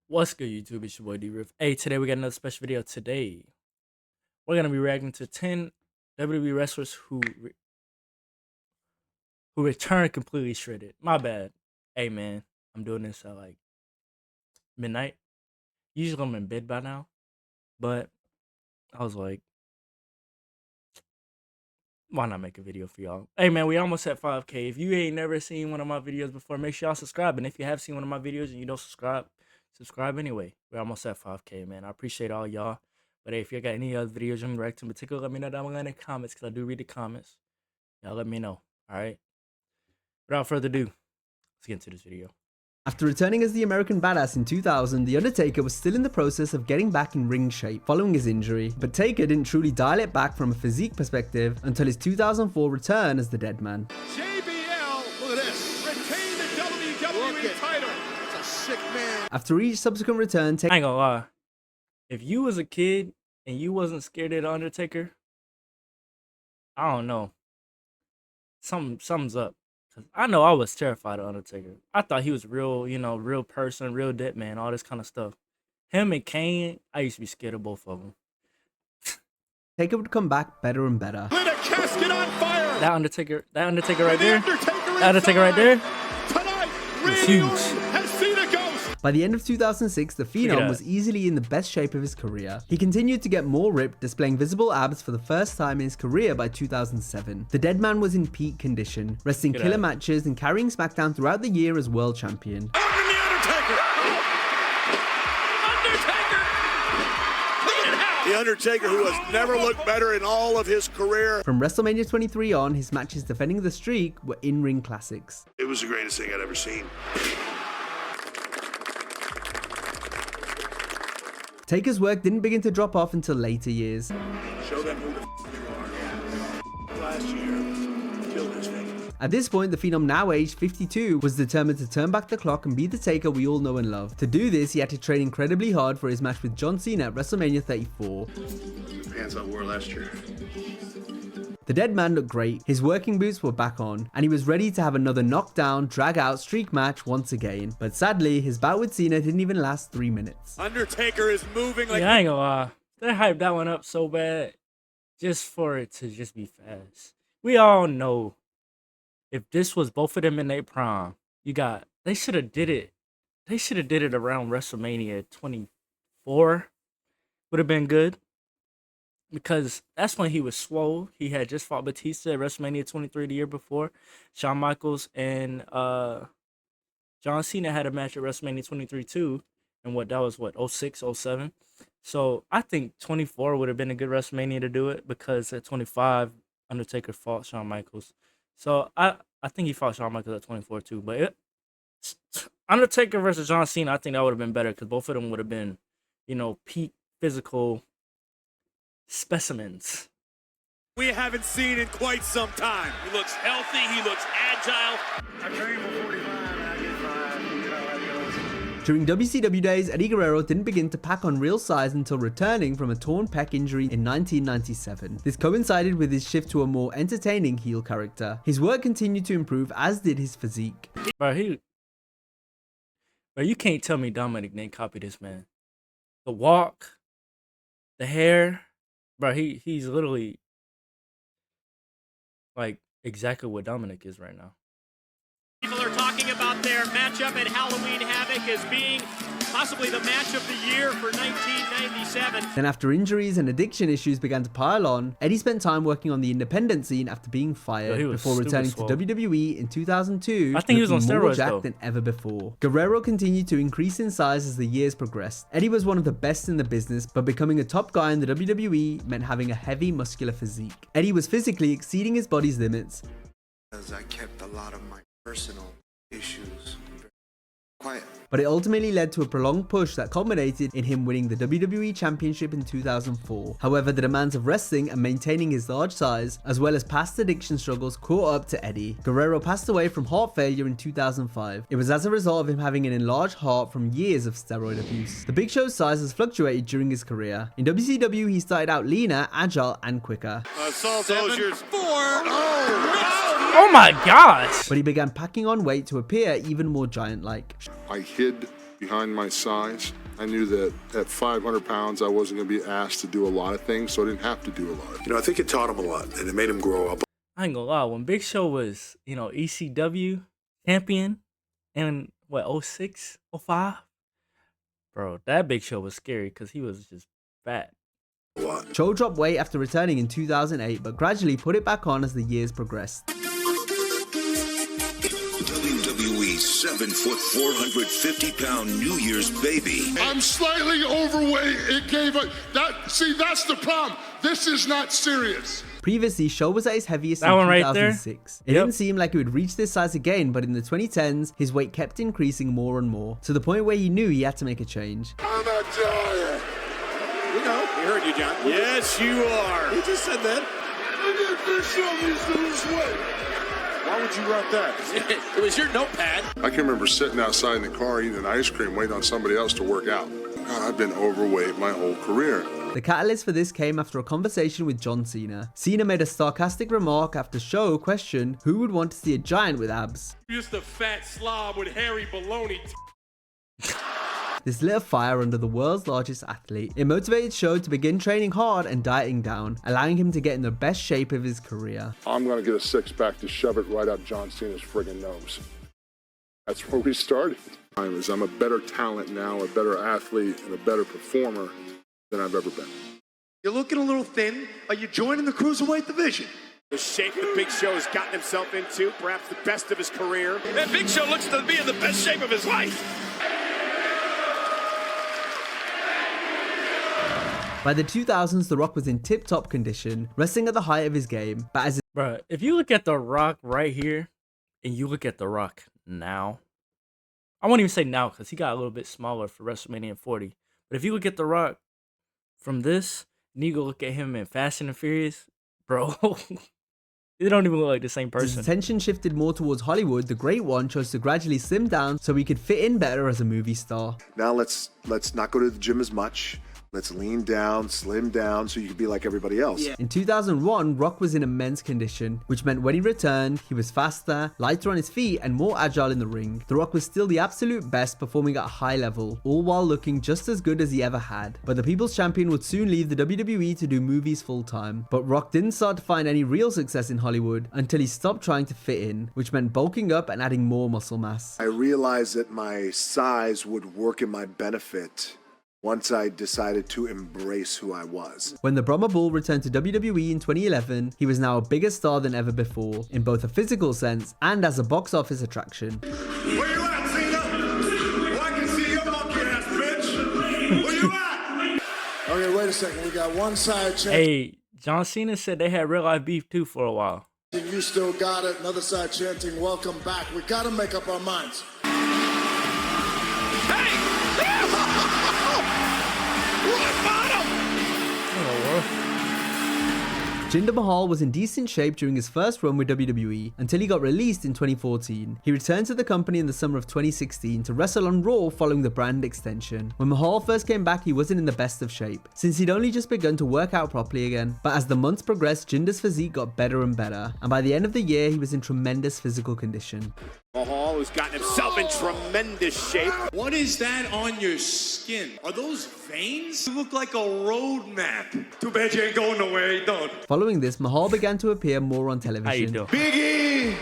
What's good, YouTube? It's your boy D-Riff. Hey, today we got another special video. Today, we're going to be reacting to 10 WWE wrestlers who return completely shredded. My bad. Hey, man, I'm doing this at like midnight. Usually I'm in bed by now, but I was like, why not make a video for y'all? Hey, man, we almost at 5K. If you ain't never seen one of my videos before, make sure y'all subscribe. And if you have seen one of my videos and you don't subscribe anyway. We're almost at 5K, man. I appreciate all y'all. But hey, if you got any other videos you want me to react to in particular, let me know down below in the comments, because I do read the comments. Y'all let me know. Alright? Without further ado, let's get into this video. After returning as the American Badass in 2000, The Undertaker was still in the process of getting back in ring shape following his injury, but Taker didn't truly dial it back from a physique perspective until his 2004 return as the Dead Man. JBL, look at this, retain the WWE title. It's a sick man. After each subsequent return, I ain't gonna lie. If you was a kid and you wasn't scared of The Undertaker, I don't know. Something's up. I know I was terrified of Undertaker. I thought he was real, real person, real dead man, all this kind of stuff. Him and Kane, I used to be scared of both of them. Taker would come back better and better. Lit a casket on fire. That Undertaker right there, that Undertaker right there, Tonight, was Randy huge. Orton has seen a ghost. By the end of 2006, the Phenom was easily in the best shape of his career. He continued to get more ripped, displaying visible abs for the first time in his career by 2007. The Dead Man was in peak condition, wrestling killer matches and carrying SmackDown throughout the year as world champion. The Undertaker, who has never looked better in all of his career. From WrestleMania 23 on, his matches defending the streak were in-ring classics. It was the greatest thing I'd ever seen. Taker's work didn't begin to drop off until later years. Show them who the you are. Last year, killed his thing. At this point, the Phenom, now aged 52, was determined to turn back the clock and be the Taker we all know and love. To do this, he had to train incredibly hard for his match with John Cena at WrestleMania 34. The pants I wore last year. The Dead Man looked great, his working boots were back on, and he was ready to have another knockdown, drag-out streak match once again. But sadly, his bout with Cena didn't even last 3 minutes. Undertaker is moving like... Yeah, I ain't gonna lie. They hyped that one up so bad just for it to just be fast. We all know if this was both of them in their prime, they should have did it. They should have did it around WrestleMania 24. Would have been good. Because that's when he was swole. He had just fought Batista at WrestleMania 23 the year before. Shawn Michaels and John Cena had a match at WrestleMania 23 too. And that was 06, 07. So I think 24 would have been a good WrestleMania to do it, because at 25, Undertaker fought Shawn Michaels. So I think he fought Shawn Michaels at 24 too. But Undertaker versus John Cena, I think that would have been better, because both of them would have been, peak physical specimens we haven't seen in quite some time. He looks healthy, he looks agile. I train for 45 and I get 5. You know how it goes. During WCW days, Eddie Guerrero didn't begin to pack on real size until returning from a torn pec injury in 1997. This coincided with his shift to a more entertaining heel character. His work continued to improve, as did his physique. Bro, you can't tell me Dominic didn't copy this man. The walk, the hair, bro, he's literally like exactly what Dominic is right now. People are talking about their matchup at Halloween Havoc as being possibly the match of the year for 1997. Then after injuries and addiction issues began to pile on, Eddie spent time working on the independent scene after being fired, before returning to WWE in 2002. I think he was on more steroids jacked though than ever before. Guerrero continued to increase in size as the years progressed. Eddie was one of the best in the business, but becoming a top guy in the WWE meant having a heavy muscular physique. Eddie was physically exceeding his body's limits. As I kept a lot of my personal issues quiet. But it ultimately led to a prolonged push that culminated in him winning the WWE Championship in 2004. However, the demands of wrestling and maintaining his large size, as well as past addiction struggles, caught up to Eddie. Guerrero passed away from heart failure in 2005. It was as a result of him having an enlarged heart from years of steroid abuse. The Big Show's size has fluctuated during his career. In WCW, he started out leaner, agile, and quicker. Assault Hosier's 4. Oh my gosh! But he began packing on weight to appear even more giant-like. I hid behind my size. I knew that at 500 pounds, I wasn't going to be asked to do a lot of things, so I didn't have to do a lot. You know, I think it taught him a lot, and it made him grow up. I ain't gonna lie, when Big Show was, ECW champion in what, 06, 05? Bro, that Big Show was scary because he was just fat. Show dropped weight after returning in 2008, but gradually put it back on as the years progressed. WWE 7-foot, 450-pound New Year's baby. I'm slightly overweight. It gave a that's the problem. This is not serious. Previously, Show was at his heaviest That in one right 2006. there? It didn't seem like he would reach this size again, but in the 2010s, his weight kept increasing more and more, to the point where he knew he had to make a change. I'm not tired. We know. We heard you, John. Yes, you are. He just said that. Look at this show needs to lose weight. Why would you write that? It was your notepad. I can remember sitting outside in the car eating an ice cream, waiting on somebody else to work out. God, I've been overweight my whole career. The catalyst for this came after a conversation with John Cena. Cena made a sarcastic remark after Show questioned who would want to see a giant with abs. Just a fat slob with hairy baloney. This lit a fire under the world's largest athlete. It motivated Show to begin training hard and dieting down, allowing him to get in the best shape of his career. I'm going to get a six-pack to shove it right up John Cena's friggin' nose. That's where we started. I'm a better talent now, a better athlete, and a better performer than I've ever been. You're looking a little thin. Are you joining the cruiserweight division? The shape that Big Show has gotten himself into, perhaps the best of his career. And Big Show looks to be in the best shape of his life. By the 2000s, The Rock was in tip-top condition, wrestling at the height of his game, but as Bro, if you look at The Rock right here, and you look at The Rock now, I won't even say now because he got a little bit smaller for WrestleMania 40. But if you look at The Rock from this, and you go look at him in Fast and the Furious, bro, they don't even look like the same his person. attention shifted more towards Hollywood, the Great One chose to gradually slim down so he could fit in better as a movie star. Now let's not go to the gym as much. Let's lean down, slim down, so you can be like everybody else. In 2001, Rock was in immense condition, which meant when he returned, he was faster, lighter on his feet, and more agile in the ring. The Rock was still the absolute best, performing at a high level, all while looking just as good as he ever had. But the People's Champion would soon leave the WWE to do movies full time. But Rock didn't start to find any real success in Hollywood until he stopped trying to fit in, which meant bulking up and adding more muscle mass. I realized that my size would work in my benefit once I decided to embrace who I was. When the Brahma Bull returned to WWE in 2011, he was now a bigger star than ever before, in both a physical sense and as a box office attraction. Where you at, Cena? Well, I can see your monkey ass, bitch. Where you at? Okay, wait a second. We got one side chanting. Hey, John Cena said they had real life beef too for a while. You still got it. Another side chanting, welcome back. We got to make up our minds. Jinder Mahal was in decent shape during his first run with WWE until he got released in 2014. He returned to the company in the summer of 2016 to wrestle on Raw following the brand extension. When Mahal first came back, he wasn't in the best of shape, since he'd only just begun to work out properly again. But as the months progressed, Jinder's physique got better and better, and by the end of the year, he was in tremendous physical condition. Mahal, who's gotten himself in tremendous shape. What is that on your skin? Are those veins? You look like a road map. Too bad you ain't going nowhere, you don't. Following this, Mahal began to appear more on television. How you doing? Big E,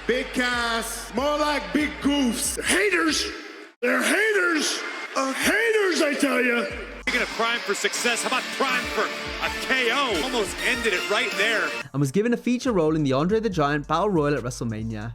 Big Cass, more like big goofs. Haters. They're haters. Haters, I tell you. Speaking of crime for success, how about crime for a KO? Almost ended it right there. And was given a feature role in the Andre the Giant Battle Royal at WrestleMania.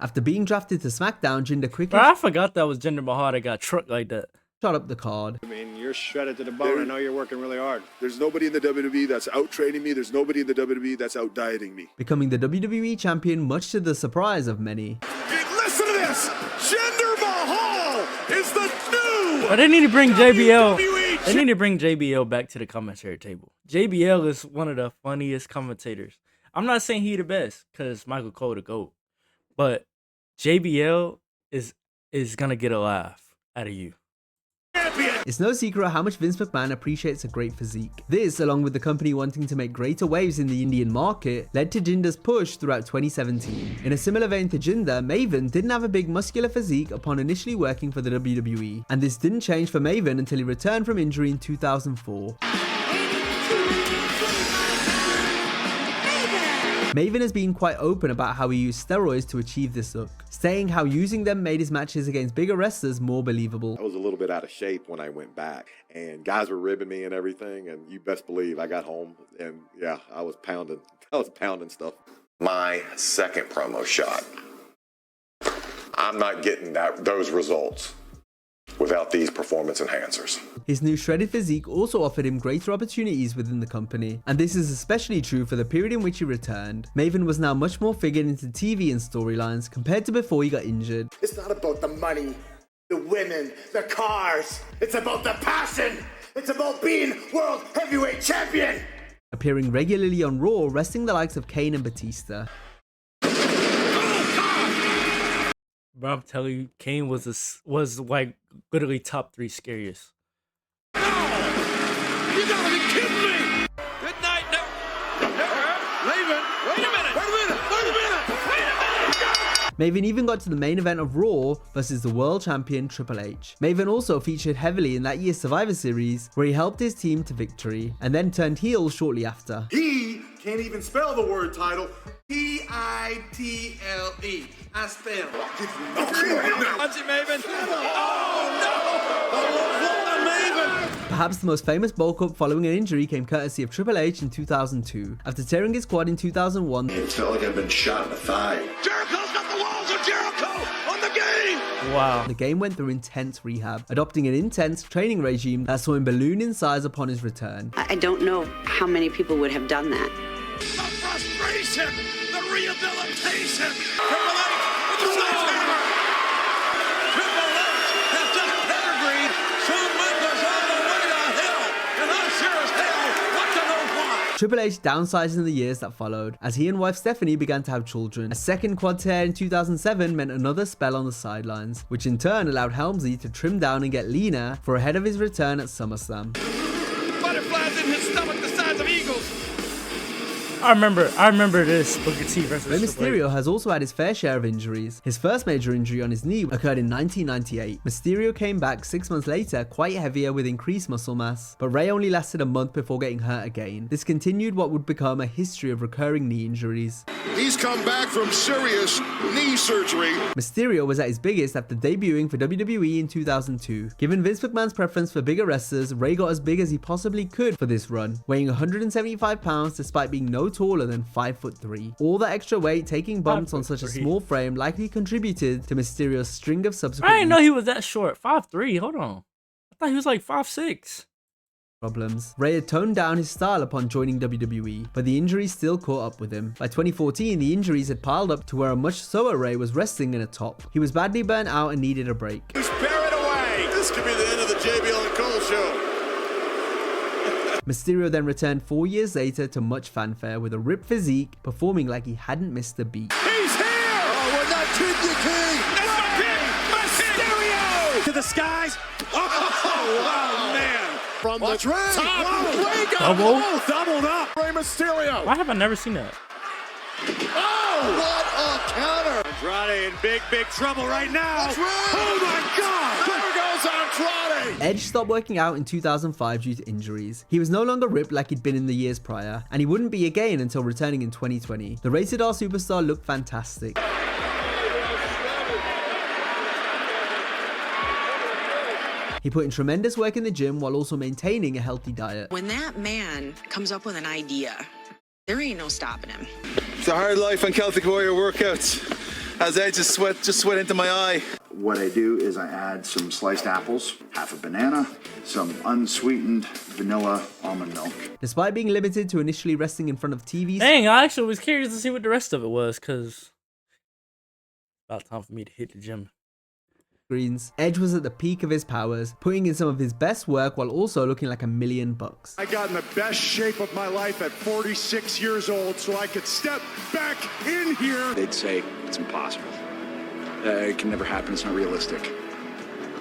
After being drafted to SmackDown, Jinder quickly Bro, I forgot that was Jinder Mahal that got trucked like that. shot up the card. I mean, you're shredded to the bone. I know you're working really hard. There's nobody in the WWE that's out training me. There's nobody in the WWE that's out dieting me. Becoming the WWE champion, much to the surprise of many. Listen to this. Jinder Mahal is the new. But they need to bring JBL. They need to bring JBL back to the commentary table. JBL is one of the funniest commentators. I'm not saying he the best, because Michael Cole the GOAT. But JBL is gonna get a laugh out of you. Champion champion! It's no secret how much Vince McMahon appreciates a great physique. This, along with the company wanting to make greater waves in the Indian market, led to Jinder's push throughout 2017. In a similar vein to Jinder, Maven didn't have a big muscular physique upon initially working for the WWE, and this didn't change for Maven until he returned from injury in 2004. Maven has been quite open about how he used steroids to achieve this look, saying how using them made his matches against bigger wrestlers more believable. I was a little bit out of shape when I went back, and guys were ribbing me and everything, and you best believe I got home, and yeah, I was pounding stuff. My second promo shot. I'm not getting those results without these performance enhancers. His new shredded physique also offered him greater opportunities within the company, and this is especially true for the period in which he returned. Maven was now much more figured into TV and storylines compared to before he got injured. It's not about the money, the women, the cars. It's about the passion. It's about being World Heavyweight Champion. Appearing regularly on Raw, wrestling the likes of Kane and Batista. Bro, I'm telling you, Kane was like literally top 3 scariest. You gotta be kidding me! Good night, no. Maven, wait a minute! Maven even got to the main event of Raw versus the world champion Triple H. Maven also featured heavily in that year's Survivor Series, where he helped his team to victory, and then turned heel shortly after. He can't even spell the word title. Title. I spell. Punch it, Maven. Oh, no! Maven! Perhaps the most famous bulk up following an injury came courtesy of Triple H in 2002. After tearing his quad in 2001, It felt like I'd been shot in the thigh. Jericho's got the walls of Jericho on the game! Wow. the game went through intense rehab, adopting an intense training regime that saw him balloon in size upon his return. I don't know how many people would have done that. The frustration! The rehabilitation! Triple H with the sledgehammer! Triple H has just pedigreed Shawn Michaels all the way to hell! And I sure as hell want to know why! Triple H downsized in the years that followed, as he and wife Stephanie began to have children. A second quad tear in 2007 meant another spell on the sidelines, which in turn allowed Helmsley to trim down and get leaner for ahead of his return at SummerSlam. Butterflies in his stomach the size of eagles! I remember this Booker T versus Rey Triple H. Mysterio has also had his fair share of injuries. His first major injury on his knee occurred in 1998. Mysterio came back 6 months later, quite heavier with increased muscle mass, but Rey only lasted a month before getting hurt again. This continued what would become a history of recurring knee injuries. He's come back from serious knee surgery. Mysterio was at his biggest after debuting for WWE in 2002. Given Vince McMahon's preference for bigger wrestlers, Rey got as big as he possibly could for this run, weighing 175 pounds despite being no taller than 5'3". All that extra weight taking bumps on such a small frame likely contributed to Mysterio's string of subsequent I didn't know he was that short. 5'3". Hold on. I thought he was like 5'6". problems. Rey had toned down his style upon joining WWE, but the injuries still caught up with him. By 2014, the injuries had piled up to where a much slower Rey was wrestling in a top. He was badly burnt out and needed a break. He's buried away. This could be the end of the JBL and Cole show. Mysterio then returned 4 years later to much fanfare with a ripped physique, performing like he hadn't missed a beat. He's here. Oh, we're not kidding you, King. That's my pick! Mysterio! To the skies! Oh, wow, man! From Watch the Rey! top. Wow, Rey got Double? both doubled up! Rey Mysterio. Why have I never seen that? Oh, what a counter. Andrade in big trouble right now! That's right. Oh my God! There goes Andrade. Edge stopped working out in 2005 due to injuries. He was no longer ripped like he'd been in the years prior, and he wouldn't be again until returning in 2020. The Rated R superstar looked fantastic. He put in tremendous work in the gym while also maintaining a healthy diet. When that man comes up with an idea, there ain't no stopping him. It's a hard life on Celtic Warrior workouts. As Edge just sweat into my eye. What I do is I add some sliced apples, half a banana, some unsweetened vanilla almond milk. Despite being limited to initially wrestling in front of TVs. Dang, I actually was curious to see what the rest of it was, because about time for me to hit the gym. Screens, Edge was at the peak of his powers, putting in some of his best work while also looking like $1 million. I got in the best shape of my life at 46 years old so I could step back in here. They'd say it's impossible. It can never happen. It's not realistic.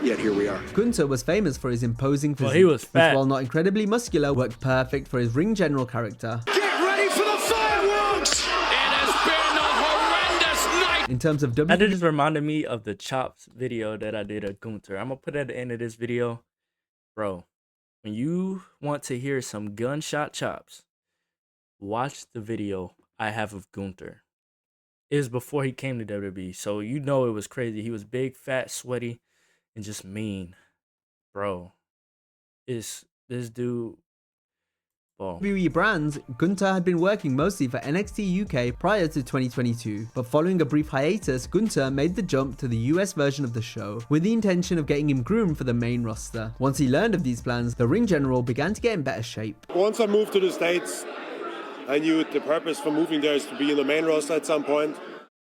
yet here we are. Gunther was famous for his imposing physique, Well, he was fat. which, while not incredibly muscular, worked perfect for his ring general character. Get ready for the fireworks! It has been a horrendous night! In terms of That just reminded me of the chops video that I did of Gunther. I'm gonna put it at the end of this video. Bro, when you want to hear some gunshot chops, watch the video I have of Gunther. It was before he came to WWE, so you know it was crazy. He was big, fat, sweaty, and just mean. Bro, this dude... Well, WWE brands, Gunther had been working mostly for NXT UK prior to 2022, but following a brief hiatus, Gunther made the jump to the US version of the show, with the intention of getting him groomed for the main roster. Once he learned of these plans, the ring general began to get in better shape. Once I moved to the States, I knew the purpose for moving there is to be in the main roster at some point.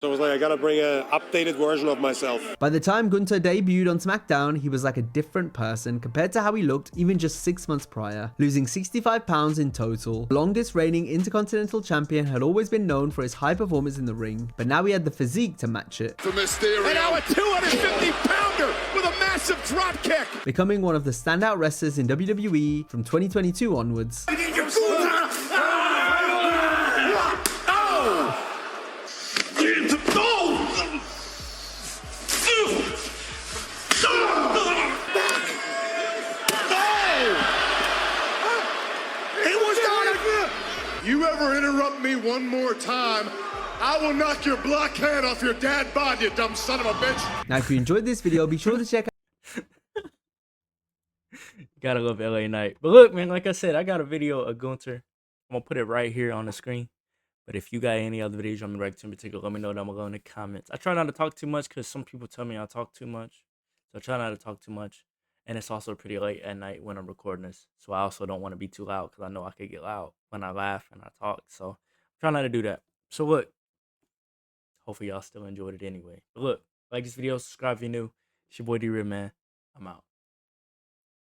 So I was like, I gotta bring an updated version of myself. By the time Gunther debuted on SmackDown, he was like a different person compared to how he looked even just 6 months prior, losing 65 pounds in total. The longest reigning Intercontinental Champion had always been known for his high performance in the ring, but now he had the physique to match it. For Mysterio. And now a 250-pounder with a massive drop kick! Becoming one of the standout wrestlers in WWE from 2022 onwards. You ever interrupt me one more time, I will knock your black head off your dad bod, you dumb son of a bitch. Now, if you enjoyed this video, be sure to check out. Gotta love LA Knight. But look, man, like I said, I got a video of Gunther. I'm gonna put it right here on the screen. But if you got any other videos you want me to react to in particular, let me know down below in the comments. I try not to talk too much because some people tell me I talk too much. So I try not to talk too much. And it's also pretty late at night when I'm recording this. So I also don't want to be too loud because I know I could get loud when I laugh and I talk. So try not to do that. So look, hopefully y'all still enjoyed it anyway. But look, like this video, subscribe if you're new. It's your boy D-Rib, man. I'm out.